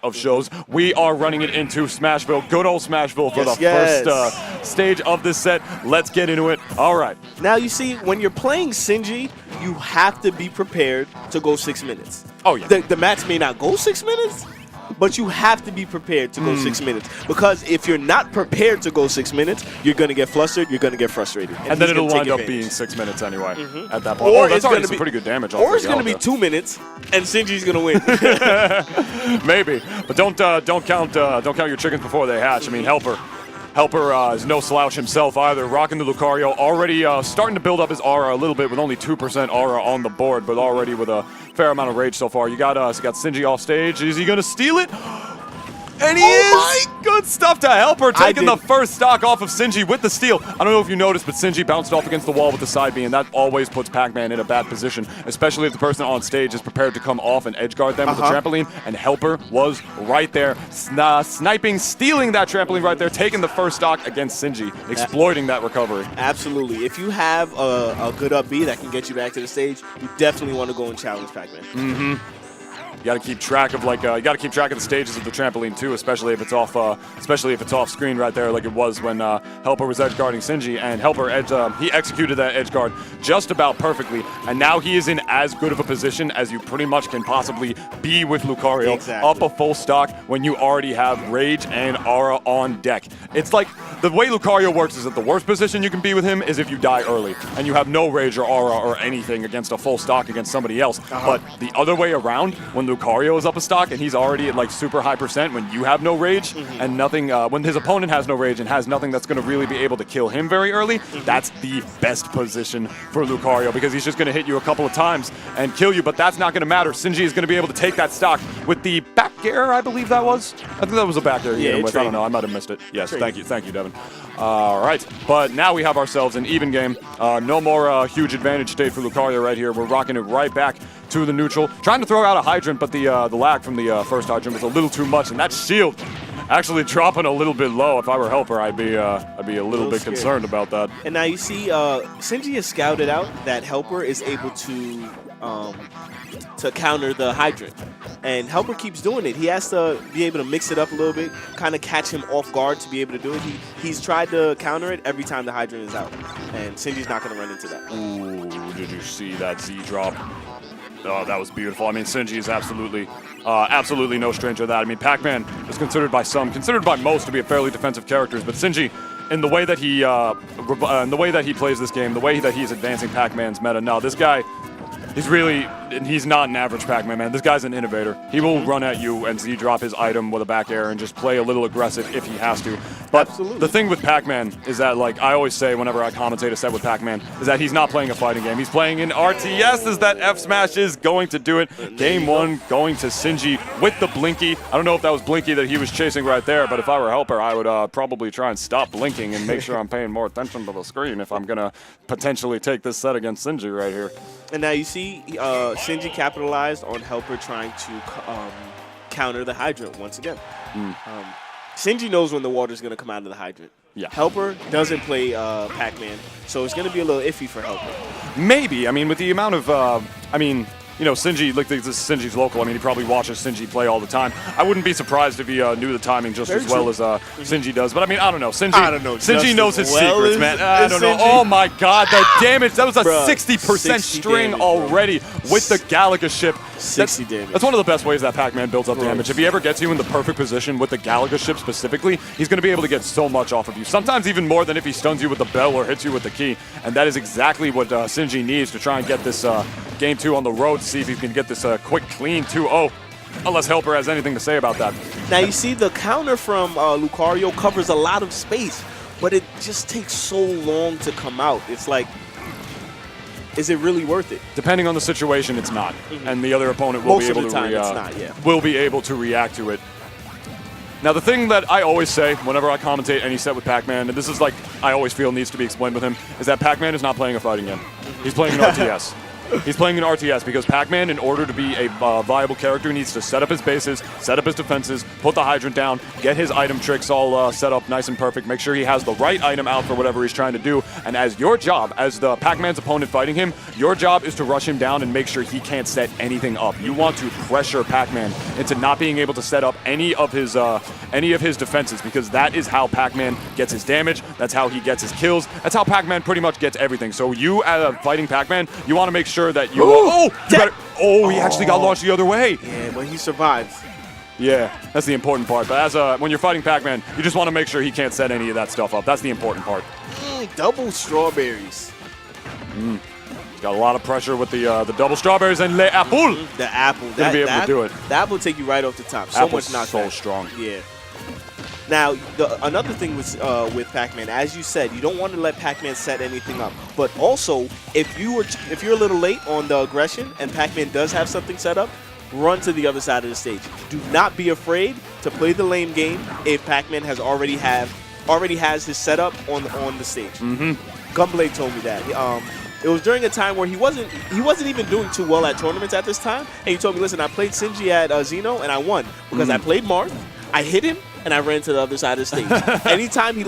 of shows. We are running it into Smashville, good old Smashville for the first stage of this set. Let's get into it. All right. Now you see, when you're playing Sinji, you have to be prepared to go 6 minutes. Oh yeah. The match may not go 6 minutes, but you have to be prepared to go 6 minutes. Because if you're not prepared to go 6 minutes, you're going to get flustered, you're going to get frustrated. And then it'll wind up being 6 minutes anyway at that point. Or that's it's already going to some be pretty good damage. Or it's going to be 2 minutes, and Sinji's going to win. Maybe, but don't count your chickens before they hatch. I mean, HelpR is no slouch himself either. Rocking the Lucario, already starting to build up his aura a little bit with only 2% aura on the board, but already with a fair amount of rage so far. You got Sinji off stage. Is he gonna steal it? And he is! Good stuff to HelpR, taking the first stock off of Sinji with the steal. I don't know if you noticed, but Sinji bounced off against the wall with the side B, and that always puts Pac-Man in a bad position, especially if the person on stage is prepared to come off and edge guard them with the trampoline, and HelpR was right there, sniping, stealing that trampoline right there, taking the first stock against Sinji, exploiting that recovery. Absolutely. If you have a good up B that can get you back to the stage, you definitely want to go and challenge Pac-Man. You got to keep track of the stages of the trampoline too, especially if it's off screen right there, like it was when HelpR was edge guarding Sinji, and HelpR he executed that edge guard just about perfectly, and now he is in as good of a position as you pretty much can possibly be with Lucario, up a full stock when you already have rage and aura on deck. It's like the way Lucario works is that the worst position you can be with him is if you die early and you have no rage or aura or anything against a full stock against somebody else. But the other way around, when Lucario is up a stock and he's already at like super high percent, when you have no rage and nothing, when his opponent has no rage and has nothing that's going to really be able to kill him very early, that's the best position for Lucario, because he's just going to hit you a couple of times and kill you, but that's not going to matter. Sinji is going to be able to take that stock with the back air, I believe that was. I think that was a back air he hit him with. I don't know, I might have missed it. Yes, thank you, Devin. All right, but now we have ourselves an even game. No more huge advantage state for Lucario right here. We're rocking it right back to the neutral. Trying to throw out a hydrant, but the lag from the first hydrant was a little too much, and that shield actually dropping a little bit low. If I were HelpR, I'd be a little bit concerned about that. And now you see, Sinji has scouted out that HelpR is able to counter the hydrant, and HelpR keeps doing it. He has to be able to mix it up a little bit, kind of catch him off guard to be able to do it. He's tried to counter it every time the hydrant is out, and Sinji's not going to run into that. Ooh, did you see that Z drop? Oh, that was beautiful. I mean, Sinji is absolutely no stranger to that. I mean, Pac-Man is considered by most to be a fairly defensive character, but Sinji, in the way that he plays this game, the way that he's advancing Pac-Man's meta, no, this guy, he's not an average Pac-Man, man. This guy's an innovator. He will run at you and Z-drop his item with a back air and just play a little aggressive if he has to. But the thing with Pac-Man is that, like I always say whenever I commentate a set with Pac-Man, is that he's not playing a fighting game. He's playing an RTS, is that F smash is going to do it. Game one going to Sinji with the Blinky. I don't know if that was Blinky that he was chasing right there, but if I were HelpR, I would probably try and stop blinking and make sure I'm paying more attention to the screen if I'm going to potentially take this set against Sinji right here. And now you see Sinji capitalized on HelpR trying to counter the hydrant once again. Sinji knows when the water's going to come out of the hydrant. Yeah. HelpR doesn't play Pac-Man, so it's going to be a little iffy for HelpR. Maybe. I mean, with the amount of, Sinji, like this is Sinji's local. I mean, he probably watches Sinji play all the time. I wouldn't be surprised if he knew the timing just as well as Sinji does. But I mean, I don't know. Sinji knows his secrets, man. I don't know. Oh my God, the damage! That was a 60% string already with the Galaga ship. 60 damage. That's one of the best ways that Pac-Man builds up damage. If he ever gets you in the perfect position with the Galaga ship specifically, he's going to be able to get so much off of you. Sometimes even more than if he stuns you with the bell or hits you with the key. And that is exactly what Sinji needs to try and get this Game 2 on the road, to see if he can get this quick, clean 2-0. Unless HelpR has anything to say about that. Now you see the counter from Lucario covers a lot of space, but it just takes so long to come out. It's like, is it really worth it? Depending on the situation, it's not. And the other opponent will be able to react to it. Now, the thing that I always say whenever I commentate any set with Pac-Man, and this is like I always feel needs to be explained with him, is that Pac-Man is not playing a fighting game. He's playing an RTS. He's playing an RTS because Pac-Man, in order to be a viable character, needs to set up his bases, set up his defenses, put the hydrant down, get his item tricks all set up nice and perfect, make sure he has the right item out for whatever he's trying to do. And as your job, as the Pac-Man's opponent fighting him, your job is to rush him down and make sure he can't set anything up. You want to pressure Pac-Man into not being able to set up any of his defenses, because that is how Pac-Man gets his damage. That's how he gets his kills. That's how Pac-Man pretty much gets everything. So you, fighting Pac-Man, you want to make sure that you. He actually got launched the other way. Yeah, but he survives. Yeah, that's the important part. But as when you're fighting Pac-Man, you just want to make sure he can't set any of that stuff up. That's the important part. Double strawberries. Got a lot of pressure with the double strawberries and le apple. The apple. Gonna be able to do it. The apple will take you right off the top. So Apple's much knockback. so strong. Yeah. Now, another thing with Pac-Man, as you said, you don't want to let Pac-Man set anything up. But also, if you're a little late on the aggression and Pac-Man does have something set up, run to the other side of the stage. Do not be afraid to play the lame game if Pac-Man already has his setup on the stage. Gunblade told me that. It was during a time where he wasn't even doing too well at tournaments at this time, and he told me, listen, I played Sinji at Xeno and I won because I played Marth, I hit him, and I ran to the other side of the stage. Anytime he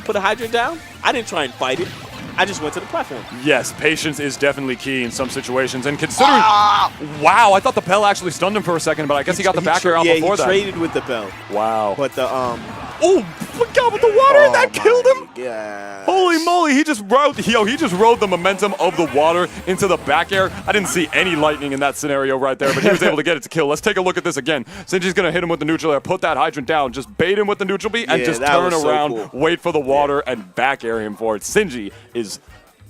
put a hydrant down, I didn't try and fight it. I just went to the platform. Yes, patience is definitely key in some situations. And considering, wow, I thought the Pell actually stunned him for a second, but I guess he got the back air out before that. Yeah, he traded with the Pell. Wow. But the oh my God, with the water, that killed him. Yeah. Holy moly, he just rode the momentum of the water into the back air. I didn't see any lightning in that scenario right there, but he was able to get it to kill. Let's take a look at this again. Sinji's going to hit him with the neutral air, put that hydrant down, just bait him with the neutral beat, and just turn around, wait for the water, and back air him for it. Sinji is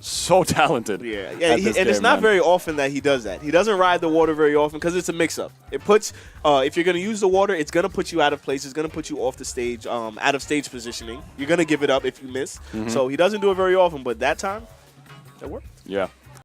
so talented. Yeah, and it's not very often that he does that. He doesn't ride the water very often because it's a mix-up. It puts, if you're going to use the water, it's going to put you out of place. It's going to put you off the stage, out of stage positioning. You're going to give it up if you miss. So he doesn't do it very often, but that time, it worked. Yeah.